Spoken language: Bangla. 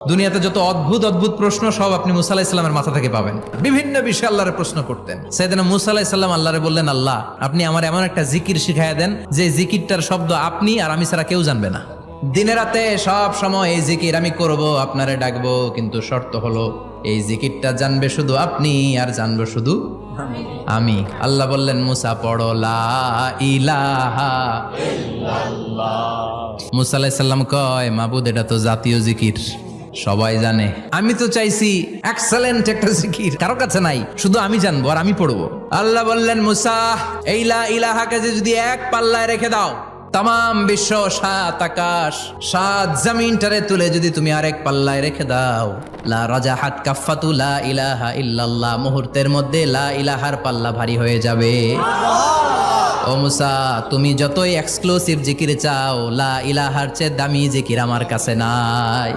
দুনিয়াতে যত অদ্ভুত অদ্ভুত প্রশ্ন সব আপনি মুসা আলাইহিস সালামের মাথা থেকে পাবেন। বিভিন্ন বিষয়ে আল্লাহরে প্রশ্ন করতেন। সাইয়েদনা মুসা আলাইহিস সালাম আল্লাহরে বললেন, আল্লাহ আপনি আমার এমন একটা জিকির শিখাইয়া দেন যে জিকিরটার শব্দ আপনি আর আমি ছাড়া কেউ জানবে না। দিনে রাতে সব সময় এই জিকির আমি করব, আপনারে ডাকবো, কিন্তু শর্ত হলো এই জিকিরটা জানবে শুধু আপনি আর জানবো শুধু আমি। আল্লাহ বললেন, মুসা পড়ো লা ইলাহা ইল্লাল্লাহ। মুসা আলাইহিস সালাম কয়, মাবুদ এটা তো জাতীয় জিকির, সবাই জানে। আমি তো চাইছি এক্সেলেন্ট একটা জিকির, কারো কাছে নাই, শুধু আমি জানবো আর আমি পড়বো। আল্লাহ বললেন, মুসা এই লা ইলাহাকে যদি এক পাল্লায় রেখে দাও, তাম বিশ্ব, সাত আকাশ, সাত জমিনটারে তুলে যদি তুমি আরেক পাল্লায় রেখে দাও, লা রাজাহাত কাফাতু লা ইলাহা ইল্লাল্লাহ, মুহূর্তের মধ্যে লা ইলাহার পাল্লা ভারী হয়ে যাবে। ও মুসা, তুমি যতই এক্সক্লুসিভ জিকির চাও, লা ইলাহার চেয়ে দামি জিকির আমার কাছে নাই।